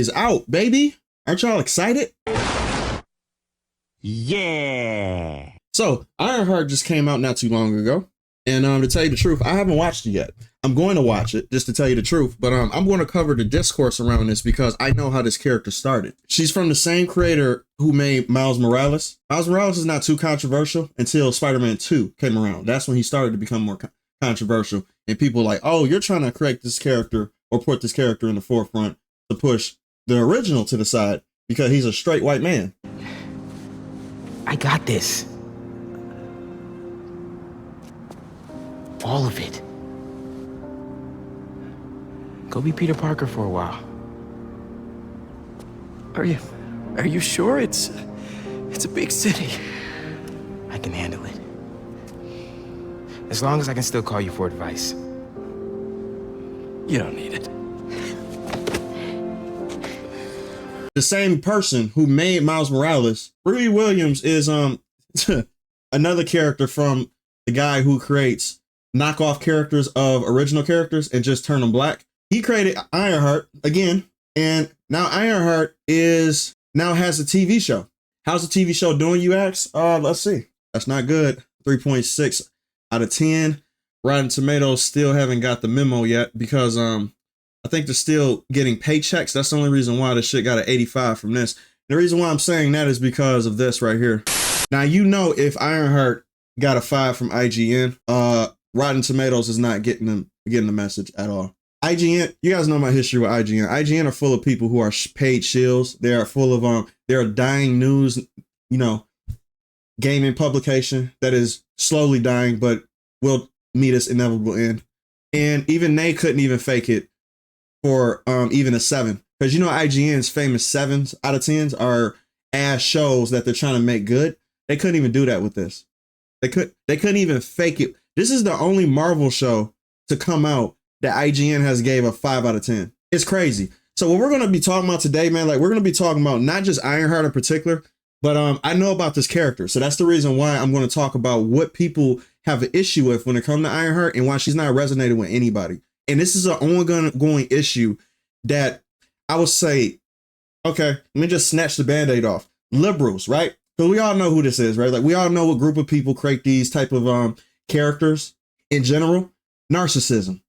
is out, baby. Aren't y'all excited? Yeah. So IronHeart just came out not too long ago. And to tell you the truth, I haven't watched it yet. I'm going to watch it, just to tell you the truth. But I'm going to cover the discourse around this because I know how this character started. She's from the same creator who made Miles Morales. Miles Morales is not too controversial until Spider-Man 2 came around. That's when he started to become more controversial. And people are like, oh, you're trying to create this character or put this character in the forefront to push the original to the side because he's a straight white man. I got this. All of it. Go be Peter Parker for a while. Are you sure? It's a big city. I can handle it. As long as I can still call you for advice. You don't need it. The same person who made Miles Morales, Riri Williams, is another character from the guy who creates knockoff characters of original characters and just turn them black. He created IronHeart again, and now IronHeart now has a TV show. How's the TV show doing, you ask? Let's see. That's not good. 3.6 out of 10. Rotten Tomatoes still haven't got the memo yet because I think they're still getting paychecks. That's the only reason why this shit got an 85 from this. The reason why I'm saying that is because of this right here. Now, you know, if IronHeart got a 5 from IGN, Rotten Tomatoes is not getting the message at all. IGN, you guys know my history with IGN. IGN are full of people who are paid shills. They are full of they're a dying news, you know, gaming publication that is slowly dying, but will meet its inevitable end. And even they couldn't even fake it for even a 7, because you know IGN's famous 7s out of 10s are ass shows that they're trying to make good. They couldn't even do that with this. They couldn't even fake it. This is the only Marvel show to come out that IGN has gave a 5 out of 10. It's crazy. So what we're going to be talking about today, man, like we're going to be talking about not just IronHeart in particular, but I know about this character. So that's the reason why I'm going to talk about what people have an issue with when it comes to IronHeart and why she's not resonating with anybody. And this is an ongoing issue that I would say, okay, let me just snatch the Band-Aid off. Liberals, right? Because we all know who this is, right? Like we all know what group of people create these type of characters in general. Narcissism.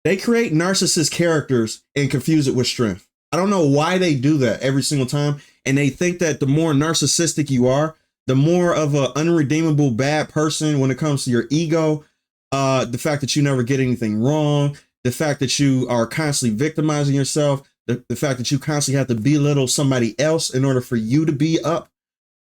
They create narcissist characters and confuse it with strength. I don't know why they do that every single time. And they think that the more narcissistic you are, the more of an unredeemable bad person when it comes to your ego, the fact that you never get anything wrong, the fact that you are constantly victimizing yourself, the fact that you constantly have to belittle somebody else in order for you to be up.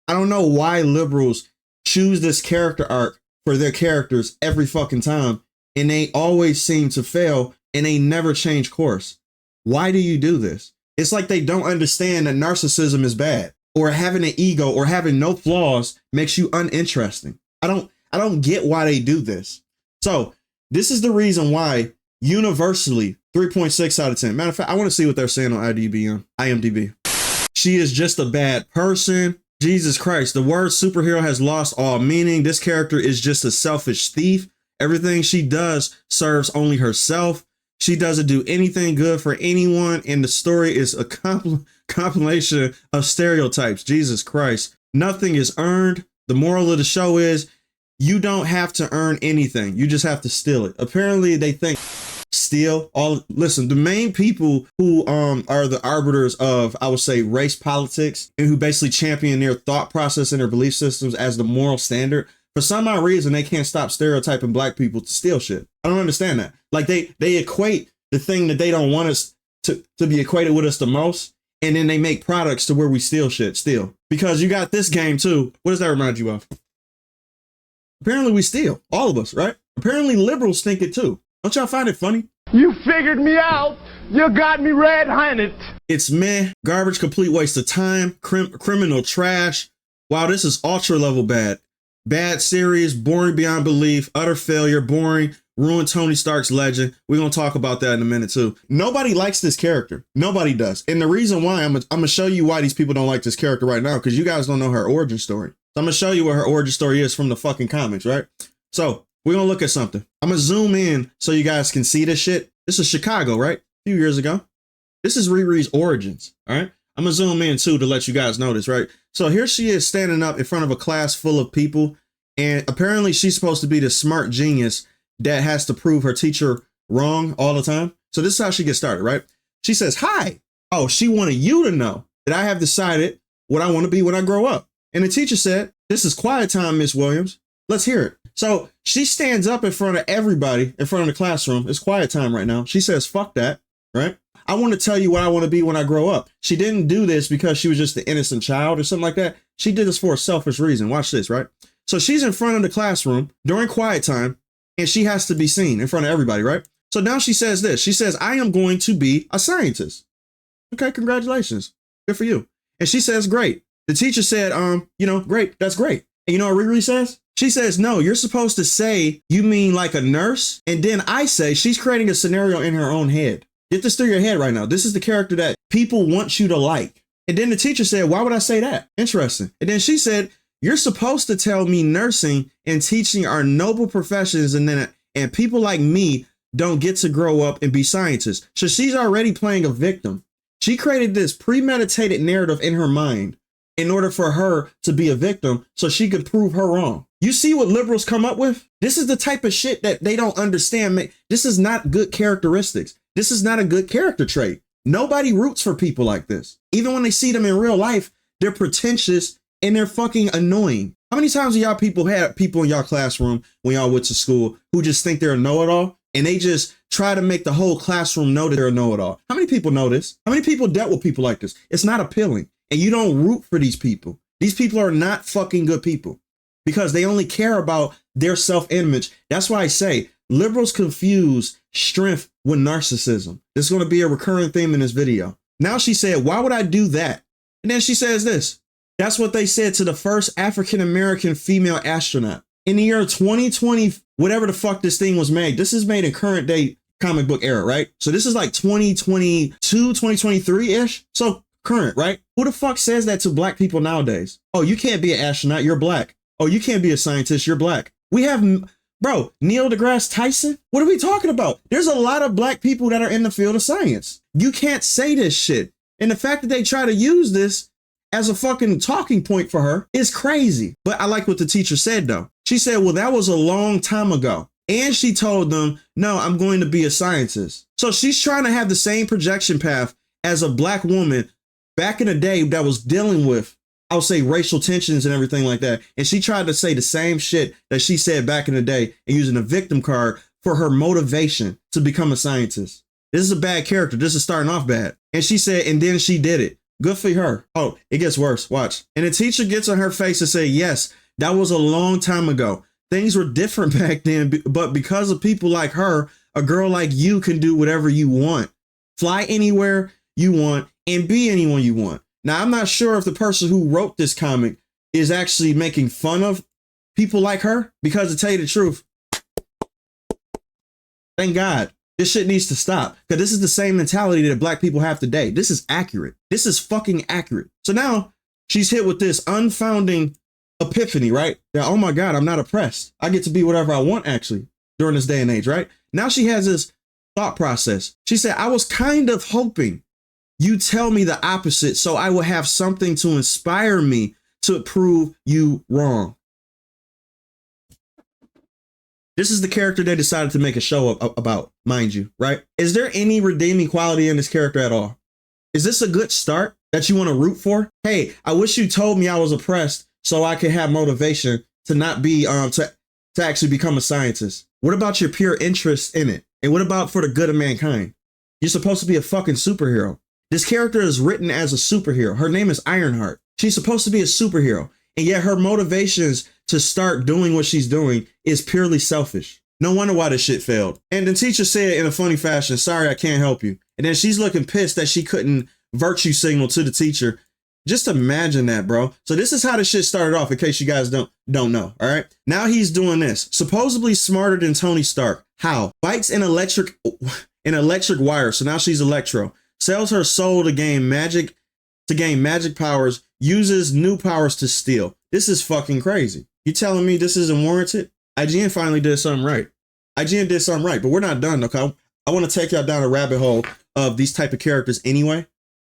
I don't know why liberals choose this character arc for their characters every fucking time. And they always seem to fail and they never change course. Why do you do this? It's like they don't understand that narcissism is bad, or having an ego or having no flaws makes you uninteresting. I don't get why they do this. So this is the reason why universally 3.6 out of 10. Matter of fact, I want to see what they're saying on IMDb. She is just a bad person. Jesus Christ. The word superhero has lost all meaning. This character is just a selfish thief. Everything she does serves only herself. She doesn't do anything good for anyone. And the story is a compilation of stereotypes. Jesus Christ. Nothing is earned. The moral of the show is you don't have to earn anything. You just have to steal it. Apparently they think steal all. Listen, the main people who are the arbiters of, I would say, race politics and who basically champion their thought process and their belief systems as the moral standard. For some odd reason, they can't stop stereotyping black people to steal shit. I don't understand that. Like they equate the thing that they don't want us to be equated with us the most. And then they make products to where we steal shit still. Because you got this game too. What does that remind you of? Apparently we steal. All of us, right? Apparently liberals think it too. Don't y'all find it funny? You figured me out. You got me red-handed. It's meh, garbage, complete waste of time, criminal trash. Wow, this is ultra level bad. Bad series, boring beyond belief, utter failure, boring, ruined Tony Stark's legend. We're going to talk about that in a minute too. Nobody likes this character. Nobody does. And the reason why, I'm going to show you why these people don't like this character right now, because you guys don't know her origin story. So I'm going to show you what her origin story is from the fucking comics, right? So we're going to look at something. I'm going to zoom in so you guys can see this shit. This is Chicago, right? A few years ago. This is Riri's origins, all right? I'm gonna zoom in too to let you guys know this, right? So here she is standing up in front of a class full of people, and apparently she's supposed to be the smart genius that has to prove her teacher wrong all the time. So this is how she gets started, right? She says, hi. Oh, she wanted you to know that I have decided what I want to be when I grow up. And the teacher said, this is quiet time, Miss Williams. Let's hear it. So she stands up in front of everybody in front of the classroom. It's quiet time right now. She says, fuck that, right? I want to tell you what I want to be when I grow up. She didn't do this because she was just an innocent child or something like that. She did this for a selfish reason. Watch this, right? So she's in front of the classroom during quiet time, and she has to be seen in front of everybody, right? So now she says this. She says, I am going to be a scientist. Okay, congratulations. Good for you. And she says, great. The teacher said, great. That's great. And you know what Riri says? She says, no, you're supposed to say, you mean like a nurse? And then I say, she's creating a scenario in her own head. Get this through your head right now. This is the character that people want you to like. And then the teacher said, why would I say that? Interesting. And then she said, you're supposed to tell me nursing and teaching are noble professions, and people like me don't get to grow up and be scientists. So she's already playing a victim. She created this premeditated narrative in her mind in order for her to be a victim so she could prove her wrong. You see what liberals come up with? This is the type of shit that they don't understand. This is not good characteristics. This is not a good character trait. Nobody roots for people like this. Even when they see them in real life, they're pretentious and they're fucking annoying. How many times have y'all people had people in y'all classroom when y'all went to school who just think they're a know-it-all and they just try to make the whole classroom know that they're a know-it-all? How many people know this? How many people dealt with people like this? It's not appealing. And you don't root for these people. These people are not fucking good people because they only care about their self-image. That's why I say liberals confuse strength with narcissism. This is going to be a recurring theme in this video. Now she said, why would I do that? And then she says this. That's what they said to the first African-American female astronaut. In the year 2020, whatever the fuck this thing was made, this is made in current day comic book era, right? So this is like 2022, 2023-ish. So current, right? Who the fuck says that to black people nowadays? Oh, you can't be an astronaut, you're black. Oh, you can't be a scientist, you're black. We have, bro, Neil deGrasse Tyson. What are we talking about? There's a lot of black people that are in the field of science. You can't say this shit. And the fact that they try to use this as a fucking talking point for her is crazy. But I like what the teacher said though. She said, well, that was a long time ago. And she told them, no, I'm going to be a scientist. So she's trying to have the same projection path as a black woman back in the day that was dealing with, I'll say, racial tensions and everything like that. And she tried to say the same shit that she said back in the day and using a victim card for her motivation to become a scientist. This is a bad character. This is starting off bad. And she said, and then she did it. Good for her. Oh, it gets worse. Watch. And the teacher gets on her face and say, yes, that was a long time ago. Things were different back then, but because of people like her, a girl like you can do whatever you want. Fly anywhere you want and be anyone you want. Now, I'm not sure if the person who wrote this comic is actually making fun of people like her, because to tell you the truth, thank God. This shit needs to stop, because this is the same mentality that black people have today. This is accurate. This is fucking accurate. So now she's hit with this unfounding epiphany, right? That, oh my God, I'm not oppressed. I get to be whatever I want actually during this day and age, right? Now she has this thought process. She said, I was kind of hoping you tell me the opposite so I will have something to inspire me to prove you wrong. This is the character they decided to make a show about, mind you, right? Is there any redeeming quality in this character at all? Is this a good start that you want to root for? Hey, I wish you told me I was oppressed so I could have motivation to not be, to actually become a scientist. What about your pure interest in it? And what about for the good of mankind? You're supposed to be a fucking superhero. This character is written as a superhero. Her name is IronHeart. She's supposed to be a superhero. And yet her motivations to start doing what she's doing is purely selfish. No wonder why this shit failed. And the teacher said in a funny fashion, sorry, I can't help you. And then she's looking pissed that she couldn't virtue signal to the teacher. Just imagine that, bro. So this is how the shit started off, in case you guys don't know, all right? Now he's doing this. Supposedly smarter than Tony Stark. How? Bites an electric wire. So now she's Electro. Sells her soul to gain magic powers, uses new powers to steal. This is fucking crazy. You telling me this isn't warranted? IGN finally did something right. IGN did something right, but we're not done, okay? I want to take y'all down a rabbit hole of these type of characters anyway,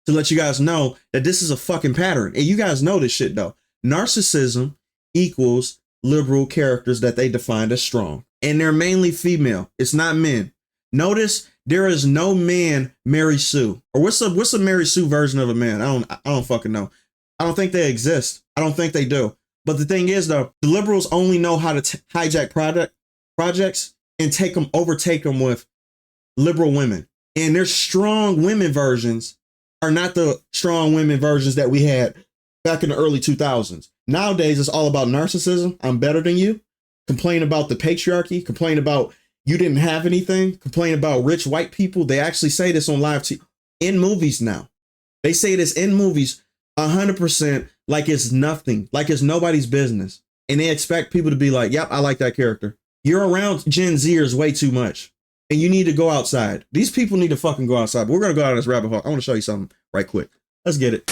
to let you guys know that this is a fucking pattern. And you guys know this shit though. Narcissism equals liberal characters that they defined as strong. And they're mainly female. It's not men. Notice there is no man Mary Sue. Or what's a Mary Sue version of a man? I don't fucking know. I don't think they exist. I don't think they do. But the thing is though, the liberals only know how to hijack projects and overtake them with liberal women. And their strong women versions are not the strong women versions that we had back in the early 2000s. Nowadays, it's all about narcissism. I'm better than you. Complain about the patriarchy. Complain about you didn't have anything. Complain about rich white people. They actually say this on live TV, in movies now. They say this in movies 100% like it's nothing, like it's nobody's business. And they expect people to be like, yep, I like that character. You're around Gen Zers way too much. And you need to go outside. These people need to fucking go outside. But we're going to go out of this rabbit hole. I want to show you something right quick. Let's get it.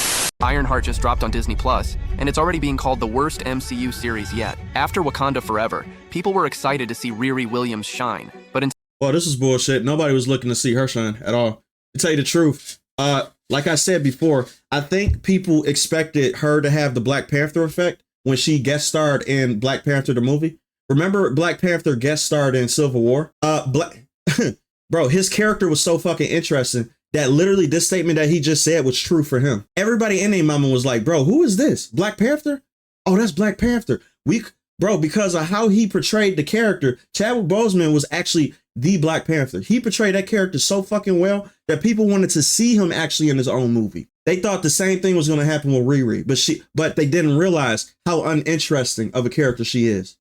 IronHeart just dropped on Disney Plus, and it's already being called the worst MCU series yet. After Wakanda Forever, people were excited to see Riri Williams shine, but well, this is bullshit. Nobody was looking to see her shine at all. To tell you the truth, like I said before, I think people expected her to have the Black Panther effect when she guest starred in Black Panther the movie. Remember Black Panther guest starred in Civil War? Bro, his character was so fucking interesting that literally this statement that he just said was true for him. Everybody in their mama was like, bro, who is this? Black Panther? Oh, that's Black Panther. Bro, because of how he portrayed the character, Chadwick Boseman was actually the Black Panther. He portrayed that character so fucking well that people wanted to see him actually in his own movie. They thought the same thing was going to happen with Riri, but they didn't realize how uninteresting of a character she is.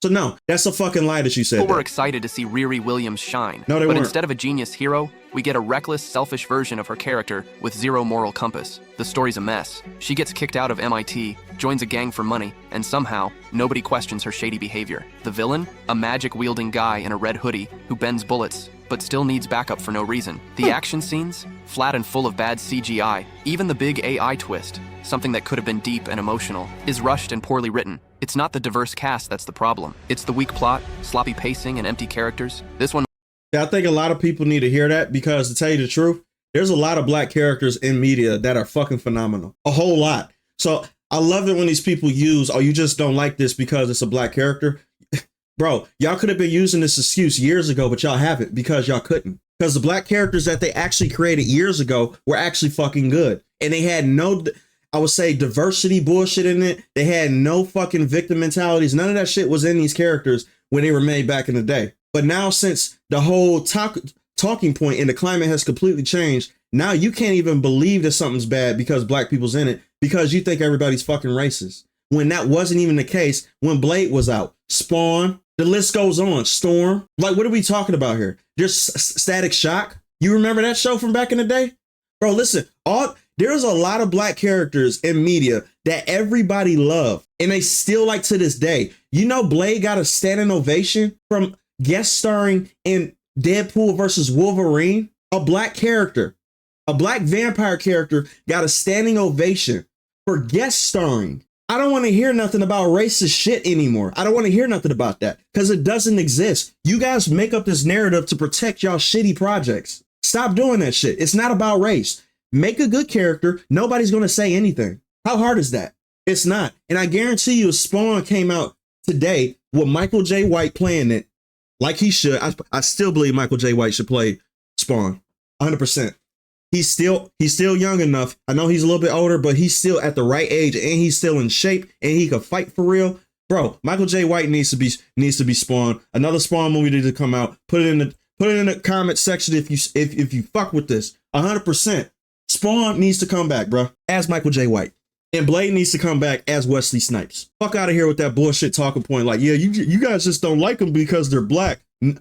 So no, that's a fucking lie that you said. People were excited to see Riri Williams shine. No, they weren't. But instead of a genius hero, we get a reckless, selfish version of her character with zero moral compass. The story's a mess. She gets kicked out of MIT, joins a gang for money, and somehow, nobody questions her shady behavior. The villain? A magic-wielding guy in a red hoodie who bends bullets, but still needs backup for no reason. The action scenes? Flat and full of bad CGI. Even the big AI twist, something that could have been deep and emotional, is rushed and poorly written. It's not the diverse cast that's the problem. It's the weak plot, sloppy pacing, and empty characters. This one... Yeah, I think a lot of people need to hear that because to tell you the truth, there's a lot of black characters in media that are fucking phenomenal. A whole lot. So I love it when these people use, oh, you just don't like this because it's a black character. Bro, y'all could have been using this excuse years ago, but y'all haven't because y'all couldn't. Because the black characters that they actually created years ago were actually fucking good. And they had no... I would say diversity bullshit in it. They had no fucking victim mentalities. None of that shit was in these characters when they were made back in the day. But now since the whole talking point in the climate has completely changed, now you can't even believe that something's bad because black people's in it because you think everybody's fucking racist. When that wasn't even the case when Blade was out. Spawn, the list goes on. Storm. Like, what are we talking about here? There's Static Shock. You remember that show from back in the day? Bro, listen, there's a lot of black characters in media that everybody loved, and they still like to this day. You know, Blade got a standing ovation from guest starring in Deadpool versus Wolverine. A black character, a black vampire character got a standing ovation for guest starring. I don't want to hear nothing about racist shit anymore. I don't want to hear nothing about that because it doesn't exist. You guys make up this narrative to protect y'all shitty projects. Stop doing that shit. It's not about race. Make a good character. Nobody's going to say anything. How hard is that? It's not. And I guarantee you, if Spawn came out today with Michael J. White playing it like he should, I still believe Michael J. White should play Spawn 100%. He's still young enough. I know he's a little bit older, but he's still at the right age and he's still in shape and he can fight for real. Bro, Michael J. White needs to be Spawn. Another Spawn movie needs to come out. Put it in the comment section if you fuck with this. 100%. Spawn needs to come back, bro, as Michael J. White. And Blade needs to come back as Wesley Snipes. Fuck out of here with that bullshit talking point. Like, yeah, you guys just don't like them because they're black. You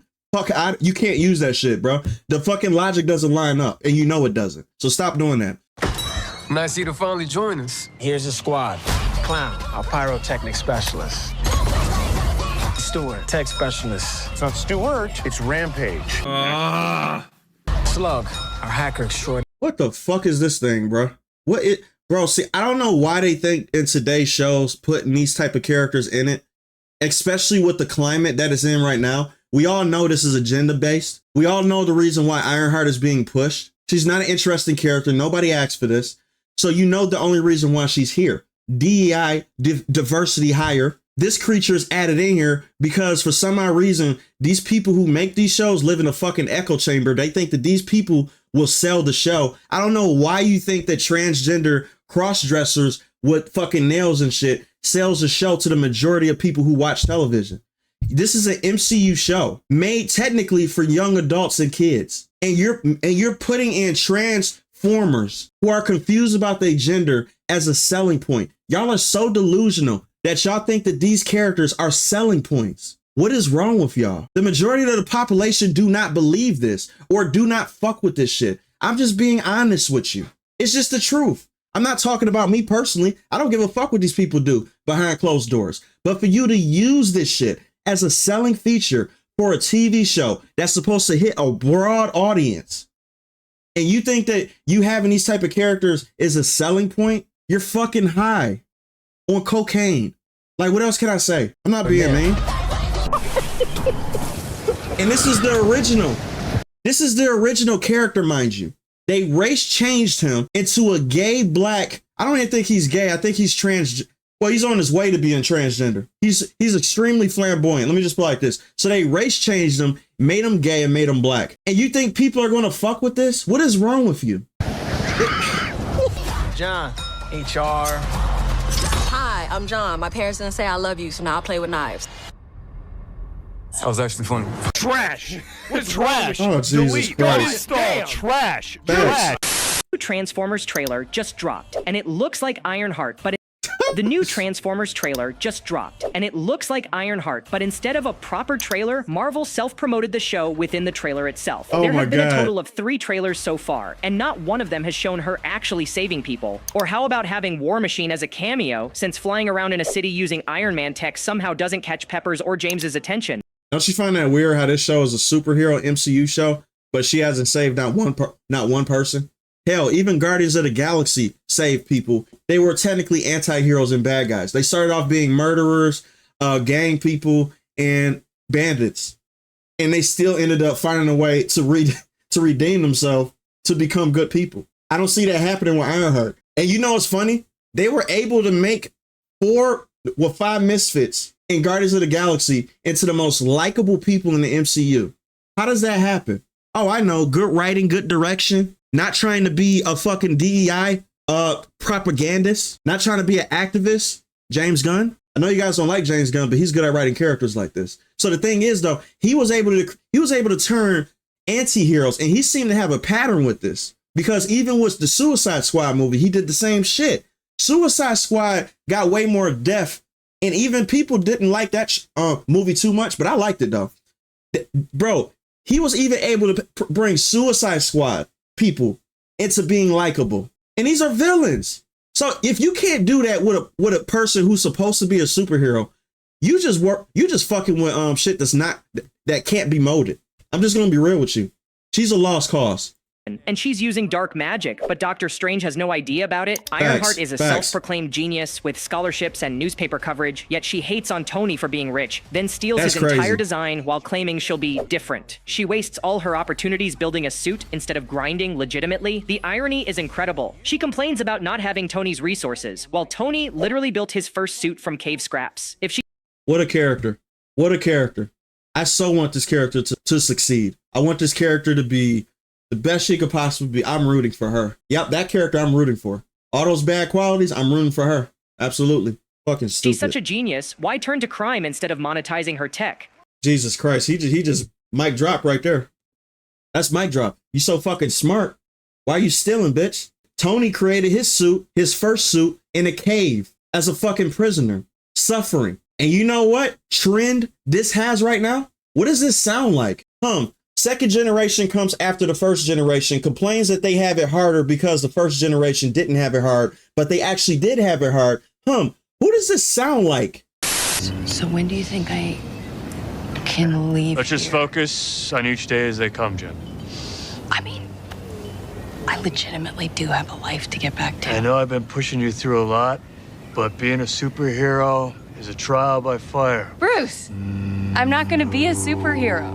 can't use that shit, bro. The fucking logic doesn't line up, and you know it doesn't. So stop doing that. Nice of you to finally join us. Here's the squad. Clown, our pyrotechnic specialist. Stewart, tech specialist. It's not Stewart, it's Rampage. Slug, our hacker extraordinaire. What the fuck is this thing, bro? Bro, see, I don't know why they think in today's shows putting these type of characters in it, especially with the climate that it's in right now, We all know this is agenda-based. We all know the reason why Ironheart is being pushed. She's not an interesting character. Nobody asked for this. So you know the only reason why she's here. DEI, diversity hire. This creature is added in here because for some odd reason, these people who make these shows live in a fucking echo chamber. They think that these people will sell the show. I don't know why you think that transgender cross-dressers with fucking nails and shit sells the show to the majority of people who watch television. This is an MCU show made technically for young adults and kids. And you're putting in transformers who are confused about their gender as a selling point. Y'all are so delusional that y'all think that these characters are selling points. What is wrong with y'all? The majority of the population do not believe this or do not fuck with this shit. I'm just being honest with you. It's just the truth. I'm not talking about me personally. I don't give a fuck what these people do behind closed doors. But for you to use this shit as a selling feature for a TV show that's supposed to hit a broad audience, and you think that you having these type of characters is a selling point, you're fucking high on cocaine. Like, what else can I say? I'm not being mean. And this is the original. This is the original character, mind you. They race changed him into a gay black. I don't even think he's gay. I think he's trans. Well, he's on his way to being transgender. He's extremely flamboyant. Let me just put it like this. So they race changed him, made him gay, and made him black. And you think people are going to fuck with this? What is wrong with you? John, HR. Hi, I'm John. My parents didn't say I love you, so now I play with knives. That was actually funny. Trash. What's trash? Oh, Jesus Christ. Trash. Trash. Transformers trailer just dropped, and it looks like Ironheart, but the new Transformers trailer just dropped, and it looks like Ironheart, but instead of a proper trailer, Marvel self-promoted the show within the trailer itself. Oh there my have been God. a total of 3 trailers so far, and not one of them has shown her actually saving people. Or how about having War Machine as a cameo, since flying around in a city using Iron Man tech somehow doesn't catch Pepper's or James's attention? Don't you find that weird how this show is a superhero MCU show, but she hasn't saved not one person? Hell, even Guardians of the Galaxy saved people. They were technically anti-heroes and bad guys. They started off being murderers, gang people, and bandits. And they still ended up finding a way to redeem themselves to become good people. I don't see that happening with Ironheart. And you know what's funny? They were able to make 5 misfits in Guardians of the Galaxy into the most likable people in the MCU. How does that happen? Oh, I know. Good writing, good direction. Not trying to be a fucking DEI propagandist. Not trying to be an activist. James Gunn. I know you guys don't like James Gunn, but he's good at writing characters like this. So the thing is, though, he was able to turn anti-heroes, and he seemed to have a pattern with this. Because even with the Suicide Squad movie, he did the same shit. Suicide Squad got way more depth, and even people didn't like that movie too much, but I liked it though. Bro, he was even able to bring Suicide Squad people into being likable, and these are villains. So if you can't do that with a person who's supposed to be a superhero, you just fucking with shit that can't be molded. I'm just gonna be real with you. She's a lost cause. And she's using dark magic, but Doctor Strange has no idea about it. Ironheart is a self-proclaimed genius with scholarships and newspaper coverage, yet she hates on Tony for being rich, then steals his entire design while claiming she'll be different. She wastes all her opportunities building a suit instead of grinding legitimately. The irony is incredible. She complains about not having Tony's resources, while Tony literally built his first suit from cave scraps. What a character. What a character. I so want this character to succeed. I want this character to be the best she could possibly be. I'm rooting for her. Yep, that character I'm rooting for. All those bad qualities, I'm rooting for her. Absolutely. Fucking stupid. She's such a genius. Why turn to crime instead of monetizing her tech? Jesus Christ. He just mic drop right there. That's mic drop. You so fucking smart. Why are you stealing, bitch? Tony created his suit, his first suit, in a cave as a fucking prisoner, suffering. And you know what trend this has right now? What does this sound like? Second generation comes after the first generation, complains that they have it harder because the first generation didn't have it hard, but they actually did have it hard. Who does this sound like? So when do you think I can leave? Let's just focus on each day as they come, Jim. I mean, I legitimately do have a life to get back to. I know I've been pushing you through a lot, but being a superhero is a trial by fire. Bruce, I'm not gonna be a superhero.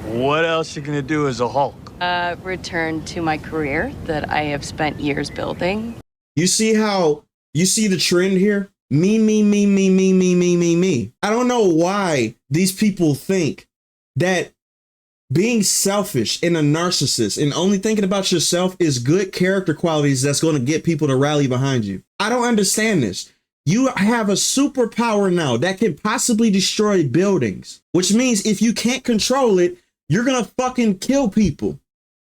What else you gonna do as a Hulk? Return to my career that I have spent years building. You see the trend here? Me, me, me, me, me, me, me, me, me. I don't know why these people think that being selfish and a narcissist and only thinking about yourself is good character qualities that's going to get people to rally behind you. I don't understand this. You have a superpower now that can possibly destroy buildings, which means if you can't control it, you're going to fucking kill people.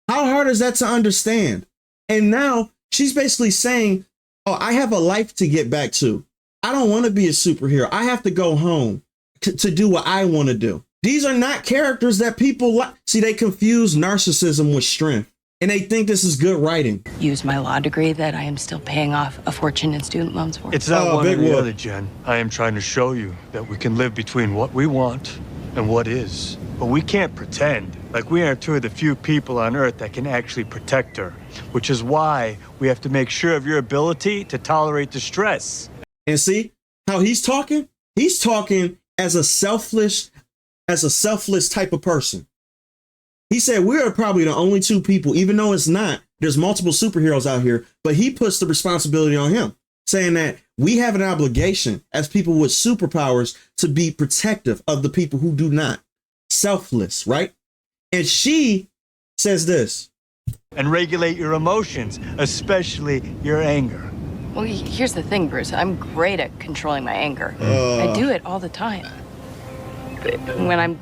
How hard is that to understand? And now she's basically saying, oh, I have a life to get back to. I don't want to be a superhero. I have to go home to do what I want to do. These are not characters that people like. See, they confuse narcissism with strength, and they think this is good writing. Use my law degree that I am still paying off a fortune in student loans for. It's not one or the other, Jen. I am trying to show you that we can live between what we want and what is. But we can't pretend like we are two of the few people on Earth that can actually protect her, which is why we have to make sure of your ability to tolerate distress. And see how he's talking? He's talking as a selfless type of person. He said we are probably the only two people, even though it's not, there's multiple superheroes out here, but he puts the responsibility on him, saying that we have an obligation as people with superpowers to be protective of the people who do not. Selfless, right? And she says this. And regulate your emotions, especially your anger. Well, here's the thing, Bruce. I'm great at controlling my anger. I do it all the time. When I'm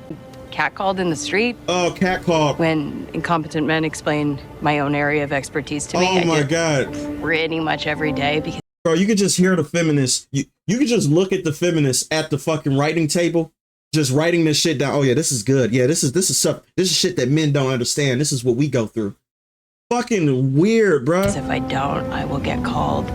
catcalled in the street. Oh, catcalled. When incompetent men explain my own area of expertise to me. Oh my God. Pretty much every day. Because bro, you could just hear the feminists. You could just look at the feminists at the fucking writing table, just writing this shit down. Oh yeah, this is good. Yeah, this is stuff. This is shit that men don't understand. This is what we go through. Fucking weird, bro. If I don't, I will get called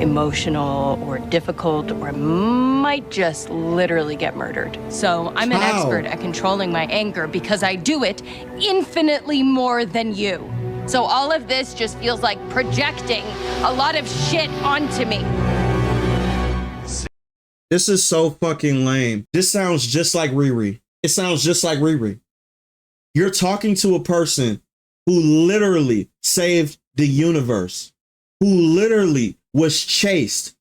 emotional or difficult, or I might just literally get murdered. So I'm an expert at controlling my anger because I do it infinitely more than you. So all of this just feels like projecting a lot of shit onto me. This is so fucking lame. This sounds just like Riri. It sounds just like Riri. You're talking to a person who literally saved the universe, who literally was chased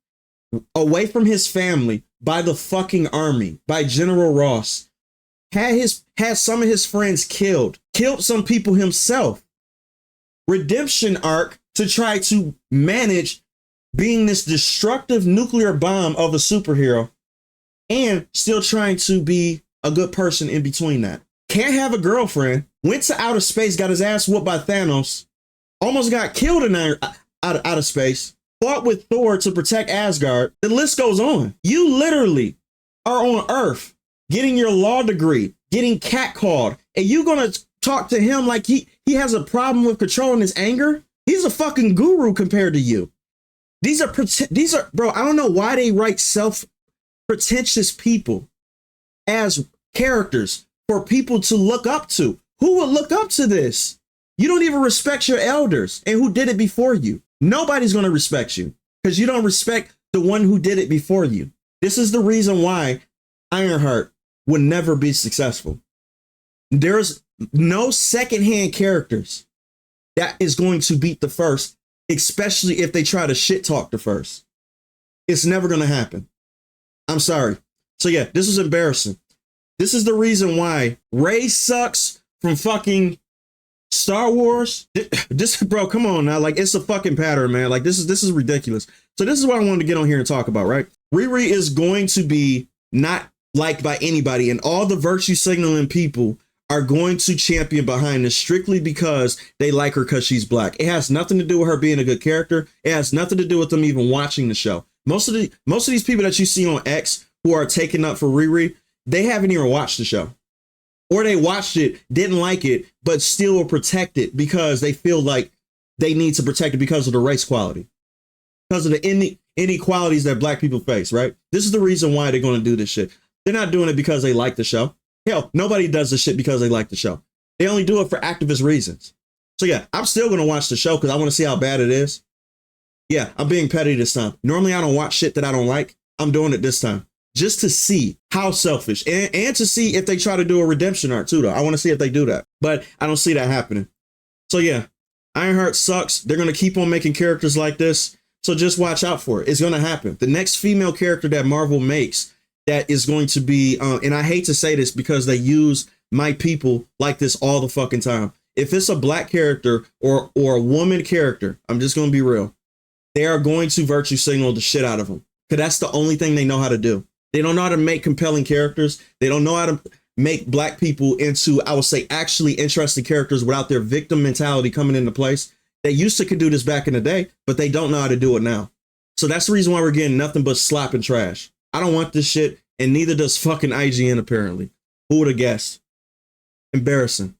away from his family by the fucking army, by General Ross, had some of his friends killed some people himself. Redemption arc to try to manage being this destructive nuclear bomb of a superhero and still trying to be a good person in between that. Can't have a girlfriend, went to outer space, got his ass whooped by Thanos, almost got killed in out of space, fought with Thor to protect Asgard. The list goes on. You literally are on Earth getting your law degree, getting catcalled, and you gonna talk to him like he has a problem with controlling his anger? He's a fucking guru compared to you. These are, bro, I don't know why they write self-pretentious people as characters for people to look up to. Who would look up to this? You don't even respect your elders and who did it before you. Nobody's going to respect you because you don't respect the one who did it before you. This is the reason why IronHeart would never be successful. There's no secondhand characters that is going to beat the first, especially if they try to shit talk the first. It's never going to happen. I'm sorry. So yeah, this is embarrassing. This is the reason why Rey sucks from fucking Star Wars. This, bro, come on now. Like, it's a fucking pattern, man. Like, this is ridiculous. So this is what I wanted to get on here and talk about, right? Riri is going to be not liked by anybody, and all the virtue signaling people are going to champion behind this strictly because they like her because she's black. It has nothing to do with her being a good character. It has nothing to do with them even watching the show. Most of these people that you see on X who are taking up for Riri, they haven't even watched the show. Or they watched it, didn't like it, but still will protect it because they feel like they need to protect it because of the race quality. Because of the inequalities that black people face, right? This is the reason why they're going to do this shit. They're not doing it because they like the show. Hell, nobody does this shit because they like the show. They only do it for activist reasons. So yeah, I'm still going to watch the show because I want to see how bad it is. Yeah, I'm being petty this time. Normally I don't watch shit that I don't like. I'm doing it this time. Just to see how selfish and to see if they try to do a redemption arc too, though. I want to see if they do that, but I don't see that happening. So yeah, IronHeart sucks. They're going to keep on making characters like this. So just watch out for it. It's going to happen. The next female character that Marvel makes that is going to be, and I hate to say this because they use my people like this all the fucking time. If it's a black character or a woman character, I'm just going to be real. They are going to virtue signal the shit out of them. Because that's the only thing they know how to do. They don't know how to make compelling characters. They don't know how to make black people into, I would say, actually interesting characters without their victim mentality coming into place. They used to could do this back in the day, but they don't know how to do it now. So that's the reason why we're getting nothing but slap and trash. I don't want this shit, and neither does fucking IGN apparently. Who would have guessed? Embarrassing.